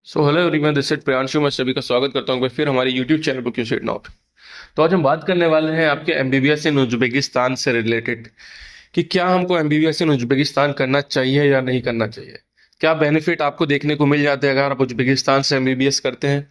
Hello everyone, this is Priyanshu. मैं सभी का स्वागत करता हूँ फिर हमारे YouTube channel book you should know. तो आज हम बात करने वाले हैं आपके एमबीबीएस इन उज्बेकिस्तान से रिलेटेड कि क्या हमको एमबीबीएस इन उज्बेकिस्तान करना चाहिए या नहीं करना चाहिए। क्या बेनिफिट आपको देखने को मिल जाते हैं अगर आप उज्बेकिस्तान से एमबीबीएस करते हैं।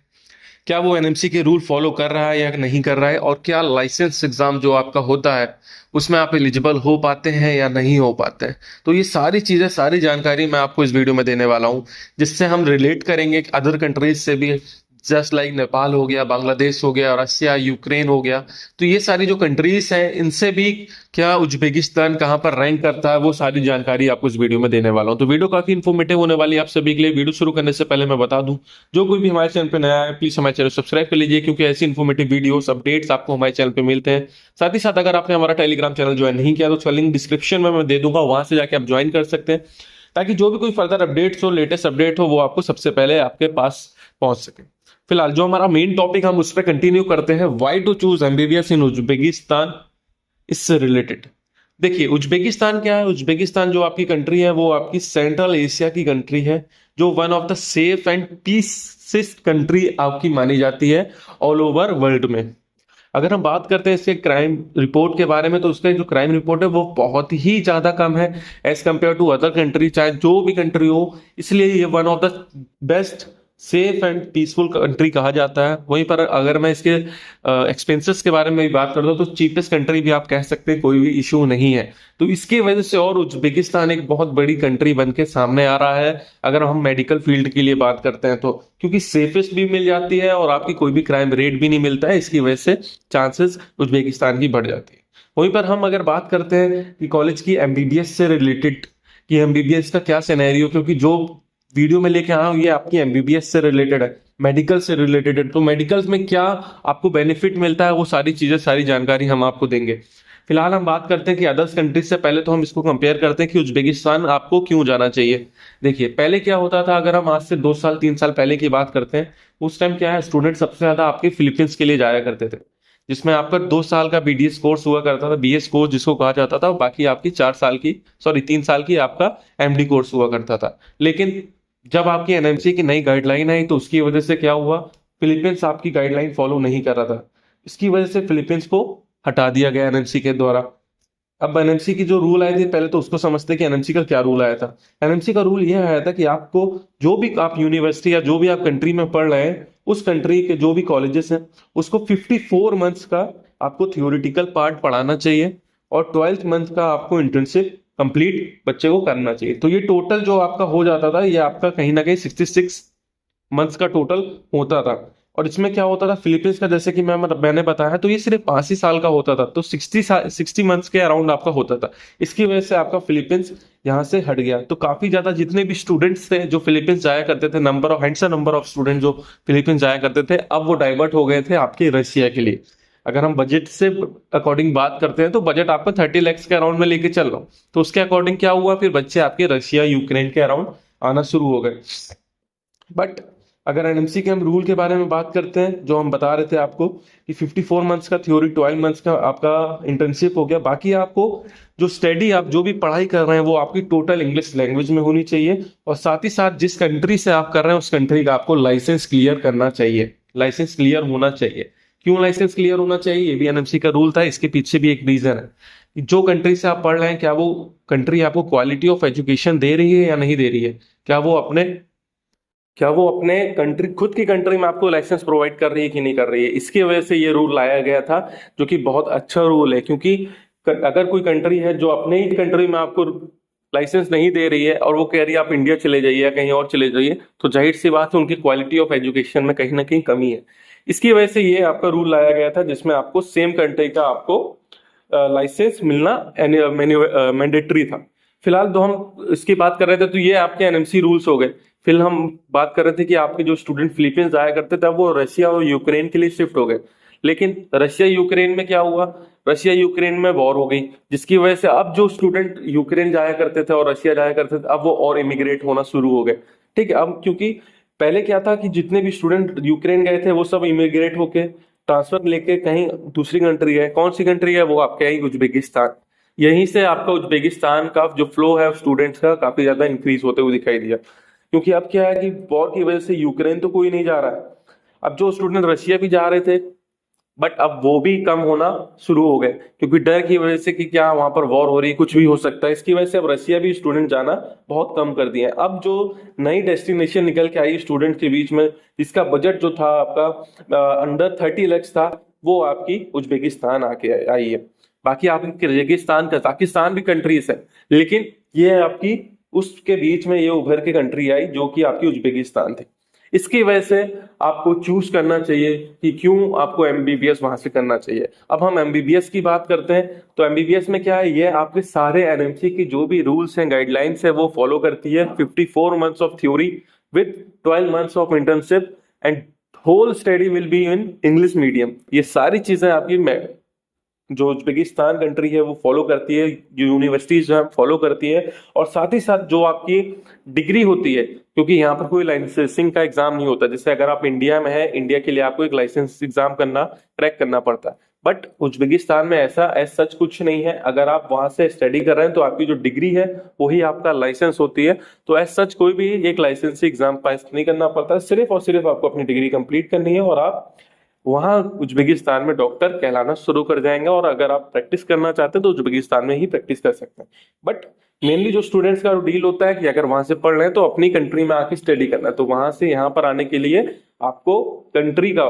क्या वो एनएमसी के रूल फॉलो कर रहा है या नहीं कर रहा है, और क्या लाइसेंस एग्जाम जो आपका होता है उसमें आप एलिजिबल हो पाते हैं या नहीं हो पाते हैं। तो ये सारी चीजें, सारी जानकारी मैं आपको इस वीडियो में देने वाला हूँ, जिससे हम रिलेट करेंगे अदर कंट्रीज से भी। जस्ट लाइक नेपाल हो गया, बांग्लादेश हो गया, रशिया, यूक्रेन हो गया। तो ये सारी जो कंट्रीज हैं इनसे भी क्या उज्बेकिस्तान कहाँ पर रैंक करता है, वो सारी जानकारी आपको इस वीडियो में देने वाला हूँ। तो वीडियो काफी इन्फॉर्मेटिव होने वाली है आप सभी के लिए। वीडियो शुरू करने से पहले मैं बता दूं, जो कोई भी हमारे चैनल पे नया है प्लीज हमारे चैनल सब्सक्राइब कर लीजिए, क्योंकि ऐसी इन्फॉर्मेटिव वीडियोस अपडेट्स आपको हमारे चैनल पे मिलते हैं। साथ ही साथ अगर आपने हमारा टेलीग्राम चैनल ज्वाइन नहीं किया तो उसका लिंक डिस्क्रिप्शन में मैं दे दूंगा, वहां से जाके आप ज्वाइन कर सकते हैं, ताकि जो भी कोई फर्दर अपडेट्स हो, लेटेस्ट अपडेट हो, वो आपको सबसे पहले आपके पास पहुंच सके। फिलहाल जो हमारा मेन टॉपिक, हम उस पर कंटिन्यू करते हैं, why to choose MBBS in Uzbekistan. इससे रिलेटेड देखिए, उज्बेकिस्तान क्या है। उज्बेकिस्तान जो आपकी कंट्री है वो आपकी सेंट्रल एशिया की कंट्री है, जो one of the safe and peacest country आपकी मानी जाती है ऑल ओवर वर्ल्ड में। अगर हम बात करते हैं इसके क्राइम रिपोर्ट के बारे में, तो उसका जो क्राइम रिपोर्ट है वो बहुत ही ज्यादा कम है as compare to other country, चाहे जो भी कंट्री हो। इसलिए ये one of the best safe and peaceful country कहा जाता है। वहीं पर अगर मैं इसके एक्सपेंसेस के बारे में भी बात करता हूँ, तो चीपेस्ट कंट्री भी आप कह सकते हैं, कोई भी इशू नहीं है। तो इसकी वजह से और उज्बेकिस्तान एक बहुत बड़ी कंट्री बन के सामने आ रहा है, अगर हम मेडिकल फील्ड के लिए बात करते हैं तो। क्योंकि सेफेस्ट भी मिल जाती है और आपकी कोई भी क्राइम रेट भी नहीं मिलता है, इसकी वजह से चांसेस उज्बेकिस्तान की बढ़ जाती है। वहीं पर हम अगर बात करते हैं कि कॉलेज की एमबीबीएस से रिलेटेड, कि एमबीबीएस का क्या सिनेरियो, क्योंकि जो वीडियो में लेके आया हूँ ये आपकी एमबीबीएस से रिलेटेड है, मेडिकल से रिलेटेड है। तो मेडिकल में क्या आपको बेनिफिट मिलता है, वो सारी चीजें, सारी जानकारी हम आपको देंगे। फिलहाल हम बात करते हैं कि अदर्स कंट्रीज से पहले तो हम इसको कंपेयर करते हैं कि उज्बेकिस्तान आपको क्यों जाना चाहिए। देखिए, पहले क्या होता था, अगर हम आज से 2 साल 3 साल पहले की बात करते हैं, उस टाइम क्या है, स्टूडेंट सबसे ज्यादा आपके फिलीपींस के लिए जाया करते थे, जिसमें आपका 2 साल का बीडीएस कोर्स हुआ करता था, बीएस कोर्स जिसको कहा जाता था। बाकी आपकी 4 साल की, सॉरी 3 साल की आपका एमडी कोर्स हुआ करता था। लेकिन जब आपकी एनएमसी की नई गाइडलाइन आई तो उसकी वजह से क्या हुआ, फिलीपींस आपकी गाइडलाइन फॉलो नहीं कर रहा था। इसकी वजह से फिलीपींस को हटा दिया गया एनएमसी के द्वारा। अब एनएमसी की जो रूल आए थे, पहले तो उसको समझते कि एनएमसी का क्या रूल आया था। एनएमसी का रूल यह आया था कि आपको जो भी आप यूनिवर्सिटी या जो भी आप कंट्री में पढ़ रहे हैं, उस कंट्री के जो भी कॉलेजेस हैं, उसको 54 मंथ्स का आपको थियोरिटिकल पार्ट पढ़ाना चाहिए, और 12th मंथ का आपको इंटर्नशिप कंप्लीट बच्चे को करना चाहिए। तो ये टोटल जो आपका हो जाता था, ये आपका कहीं ना कहीं 66 मंथ्स का टोटल होता था। और इसमें क्या होता था, फिलीपींस का जैसे कि मैंने बताया, तो ये सिर्फ 5 ही साल का होता था, तो 60 मंथ्स के अराउंड आपका होता था। इसकी वजह से आपका फिलीपींस यहाँ से हट गया। तो काफी ज्यादा जितने भी स्टूडेंट्स थे जो फिलीपींस जाया करते थे, नंबर ऑफ स्टूडेंट जो फिलीपींस जाया करते थे, अब वो डाइवर्ट हो गए थे आपके रशिया के लिए। अगर हम बजट से अकॉर्डिंग बात करते हैं, तो बजट आपका 30 lakhs के अराउंड में लेके चल रहा हूँ। तो उसके अकॉर्डिंग क्या हुआ, फिर बच्चे आपके रशिया, यूक्रेन के अराउंड आना शुरू हो गए। बट अगर एनएमसी के हम रूल के बारे में बात करते हैं, जो हम बता रहे थे आपको कि 54 मंथ्स का थ्योरी, 12 मंथ्स का आपका इंटर्नशिप हो गया। बाकी आपको जो स्टडी, आप जो भी पढ़ाई कर रहे हैं, वो आपकी टोटल इंग्लिश लैंग्वेज में होनी चाहिए। और साथ ही साथ जिस कंट्री से आप कर रहे हैं उस कंट्री का आपको लाइसेंस क्लियर करना चाहिए, लाइसेंस क्लियर होना चाहिए। क्यों लाइसेंस क्लियर होना चाहिए, ये भी एनएमसी का रूल था। इसके पीछे भी एक रीजन है कि जो कंट्री से आप पढ़ रहे हैं, क्या वो कंट्री आपको क्वालिटी ऑफ एजुकेशन दे रही है या नहीं दे रही है। क्या वो अपने कंट्री, खुद की कंट्री में आपको लाइसेंस प्रोवाइड कर रही है कि नहीं कर रही है। इसकी वजह से ये रूल लाया गया था, जो कि बहुत अच्छा रूल है। क्योंकि अगर कोई कंट्री है जो अपने ही कंट्री में आपको लाइसेंस नहीं दे रही है, और वो कह रही है आप इंडिया चले जाइए या कहीं और चले जाइए, तो जाहिर सी बात है उनकी क्वालिटी ऑफ एजुकेशन में कहीं ना कहीं कमी है। इसकी वजह से ये आपका रूल लाया गया था, जिसमें आपको सेम कंट्री का आपको लाइसेंस मिलना मैंडेटरी था। फिलहाल तो हम इसकी बात कर रहे थे, तो ये आपके एनएमसी रूल्स हो गए। फिर हम बात कर रहे थे कि आपके जो स्टूडेंट फिलीपींस जाया करते थे, अब वो रशिया और यूक्रेन के लिए शिफ्ट हो गए। लेकिन रशिया यूक्रेन में क्या हुआ, रशिया यूक्रेन में वॉर हो गई, जिसकी वजह से अब जो स्टूडेंट यूक्रेन जाया करते थे और रशिया जाया करते थे, अब वो और इमिग्रेट होना शुरू हो गए। ठीक है, अब क्योंकि पहले क्या था कि जितने भी स्टूडेंट यूक्रेन गए थे वो सब इमिग्रेट होके ट्रांसफर लेके कहीं दूसरी कंट्री है। कौन सी कंट्री है, वो आपके यही उज्बेकिस्तान। यहीं से आपका उज्बेकिस्तान का जो फ्लो है स्टूडेंट्स का, काफी ज्यादा इंक्रीज होते हुए दिखाई दिया। क्योंकि अब क्या है कि वॉर की वजह से यूक्रेन तो कोई नहीं जा रहा है। अब जो स्टूडेंट रशिया भी जा रहे थे, बट अब वो भी कम होना शुरू हो गए, क्योंकि डर की वजह से कि क्या वहां पर वॉर हो रही है, कुछ भी हो सकता है, इसकी वजह से अब रशिया भी स्टूडेंट जाना बहुत कम कर दिए हैं। अब जो नई डेस्टिनेशन निकल के आई स्टूडेंट के बीच में, जिसका बजट जो था आपका अंडर 30 लाख था, वो आपकी उज्बेकिस्तान आके आई है। बाकी आपकी किर्गिस्तान, कजाकिस्तान भी कंट्रीज है, लेकिन ये आपकी उसके बीच में ये उभर के कंट्री आई जो कि आपकी उज्बेकिस्तान थी। इसकी वजह से आपको चूज करना चाहिए कि क्यों आपको एमबीबीएस वहां से करना चाहिए। अब हम एमबीबीएस की बात करते हैं, तो एमबीबीएस में क्या है, ये आपके सारे एनएमसी की जो भी रूल्स हैं, गाइडलाइंस है, वो फॉलो करती है। 54 months of theory with 12 months of internship and whole study will be in English medium. ये सारी चीजें आपकी जो उज्बेकिस्तान कंट्री है वो फॉलो करती है, यूनिवर्सिटीज जो है फॉलो करती है। और साथ ही साथ जो आपकी डिग्री होती है, क्योंकि यहाँ पर कोई लाइसेंसिंग का एग्जाम नहीं होता, जैसे अगर आप इंडिया में है, इंडिया के लिए आपको एक लाइसेंस एग्जाम क्रैक करना पड़ता है, बट उज्बेकिस्तान में ऐसा सच कुछ नहीं है। अगर आप वहां से स्टडी कर रहे हैं तो आपकी जो डिग्री है वही आपका लाइसेंस होती है। तो एज सच कोई भी एक लाइसेंस एग्जाम पास नहीं करना पड़ता, सिर्फ और सिर्फ आपको अपनी डिग्री कंप्लीट करनी है और आप वहां उज्बेकिस्तान में डॉक्टर कहलाना शुरू कर जाएंगे। और अगर आप प्रैक्टिस करना चाहते हैं तो उज्बेकिस्तान में ही प्रैक्टिस कर सकते हैं। बट मेनली जो स्टूडेंट्स का डील होता है कि अगर वहां से पढ़ रहे हैं तो अपनी कंट्री में आके स्टडी करना है, तो वहां से यहाँ पर आने के लिए आपको कंट्री का,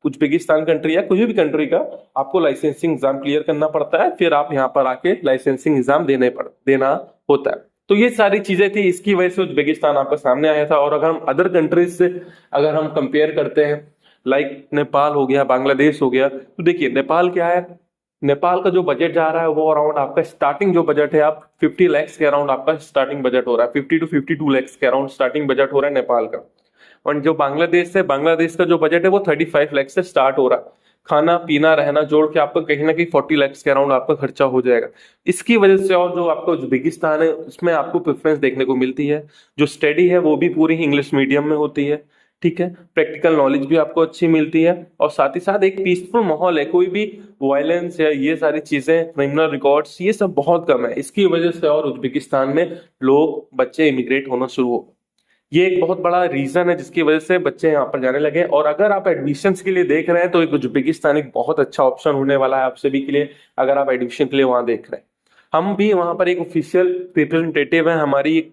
उज्बेकिस्तान कंट्री या कोई भी कंट्री का, आपको लाइसेंसिंग एग्जाम क्लियर करना पड़ता है, फिर आप यहाँ पर आके लाइसेंसिंग एग्जाम देना होता है। तो ये सारी चीजें थी, इसकी वजह से उज्बेकिस्तान आपका सामने आया था। और अगर हम अदर कंट्रीज से अगर हम कंपेयर करते हैं, लाइक नेपाल हो गया, बांग्लादेश हो गया, तो देखिए नेपाल क्या है, नेपाल का जो बजट जा रहा है वो अराउंड आपका स्टार्टिंग जो बजट है, आप 50 लैक्स के अराउंड आपका स्टार्टिंग बजट हो रहा है, 50 to 52 लैक्स के अराउंड स्टार्टिंग बजट हो रहा है नेपाल का। और जो बांग्लादेश है, बांग्लादेश का जो बजट है वो 35 लैक्स से स्टार्ट हो रहा है। खाना पीना रहना जोड़ के आपका कहीं ना कहीं 40 लैक्स के अराउंड आपका खर्चा हो जाएगा। इसकी वजह से, और जो आपका उज्बेकिस्तान है उसमें आपको प्रेफरेंस देखने को मिलती है, जो स्टडी है वो भी पूरी इंग्लिश मीडियम में होती है, ठीक है, प्रैक्टिकल नॉलेज भी आपको अच्छी मिलती है, और साथ ही साथ एक पीसफुल माहौल है, कोई भी वायलेंस या ये सारी चीजें, क्रिमिनल रिकॉर्ड्स, ये सब बहुत कम है। इसकी वजह से और उज्बेकिस्तान में लोग, बच्चे इमिग्रेट होना शुरू हो, ये एक बहुत बड़ा रीजन है जिसकी वजह से बच्चे यहाँ पर जाने लगे। और अगर आप एडमिशन्स के लिए देख रहे हैं तो एक उज्बेकिस्तान एक बहुत अच्छा ऑप्शन होने वाला है आप सभी के लिए, अगर आप एडमिशन के लिए वहां देख रहे हैं। हम भी वहां पर एक ऑफिशियल रिप्रेजेंटेटिव है, हमारी एक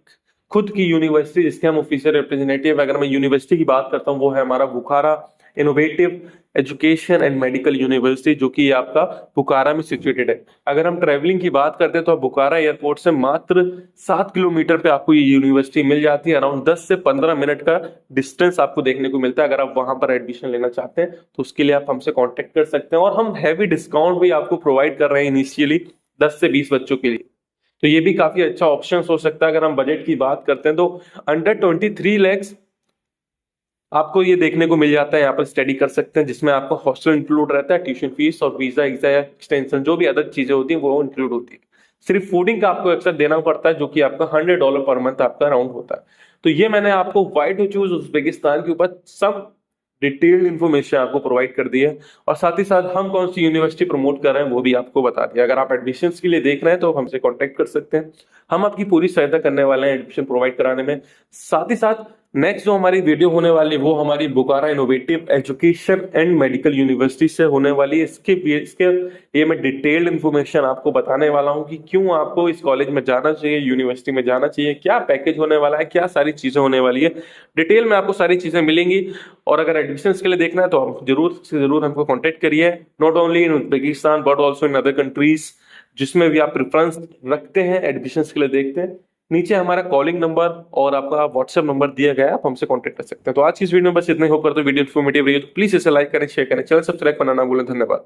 खुद की यूनिवर्सिटी जिसके हम ऑफिशियल रिप्रेजेंटेटिव, अगर मैं यूनिवर्सिटी की बात करता हूँ, वो है हमारा Bukhara innovative education and medical university, जो कि आपका बुखारा में सिचुएटेड है। अगर हम ट्रेवलिंग की बात करते हैं तो बुखारा एयरपोर्ट से मात्र 7 किलोमीटर पे आपको ये यूनिवर्सिटी मिल जाती है। अराउंड 10 से 15 मिनट का डिस्टेंस आपको देखने को मिलता है। अगर आप वहां पर एडमिशन लेना चाहते हैं तो उसके लिए आप हमसे कॉन्टेक्ट कर सकते हैं, और हम हैवी डिस्काउंट भी आपको प्रोवाइड कर रहे हैं इनिशियली 10 से 20 बच्चों के लिए। तो ये भी काफी अच्छा ऑप्शन हो सकता है। अगर हम बजट की बात करते हैं तो अंडर 23 लैक्स आपको ये देखने को मिल जाता है, यहाँ पर स्टडी कर सकते हैं, जिसमें आपको हॉस्टल इंक्लूड रहता है, ट्यूशन फीस और वीजा एक्सटेंशन, जो भी अदर चीजें होती हैं वो इंक्लूड होती है। सिर्फ फूडिंग का आपको एक्स्ट्रा देना पड़ता है, जो कि आपका $100 पर मंथ आपका अराउंड होता है। तो ये मैंने आपको व्हाई टू चूज उज्बेकिस्तान के ऊपर सब डिटेल्ड इन्फॉर्मेशन आपको प्रोवाइड कर दी है, और साथ ही साथ हम कौन सी यूनिवर्सिटी प्रमोट कर रहे हैं वो भी आपको बता दिया। अगर आप एडमिशन्स के लिए देख रहे हैं तो हमसे कांटेक्ट कर सकते हैं, हम आपकी पूरी सहायता करने वाले हैं एडमिशन प्रोवाइड कराने में। साथ ही साथ नेक्स्ट जो हमारी वीडियो होने वाली वो हमारी Bukhara innovative education and medical university से होने वाली है। इसके ये मैं डिटेल्ड इन्फॉर्मेशन आपको बताने वाला हूँ कि क्यों आपको इस कॉलेज में जाना चाहिए, यूनिवर्सिटी में जाना चाहिए, क्या पैकेज होने वाला है, क्या सारी चीजें होने वाली है, डिटेल में आपको सारी चीजें मिलेंगी। और अगर एडमिशन्स के लिए देखना है तो आप जरूर से जरूर हमको कॉन्टेक्ट करिए, not only in Uzbekistan but also in other countries, जिसमें भी आप प्रेफरेंस रखते हैं एडमिशन्स के लिए देखते हैं। नीचे हमारा कॉलिंग नंबर और आपका व्हाट्सएप नंबर दिया गया है, आप हमसे कांटेक्ट कर सकते हैं। तो आज की इस वीडियो में बस इतना ही। होकर तो वीडियो इन्फॉर्मेटिव रही है तो प्लीज इसे लाइक करें, शेयर करें, चैनल सब्सक्राइब करना ना भूलें। धन्यवाद।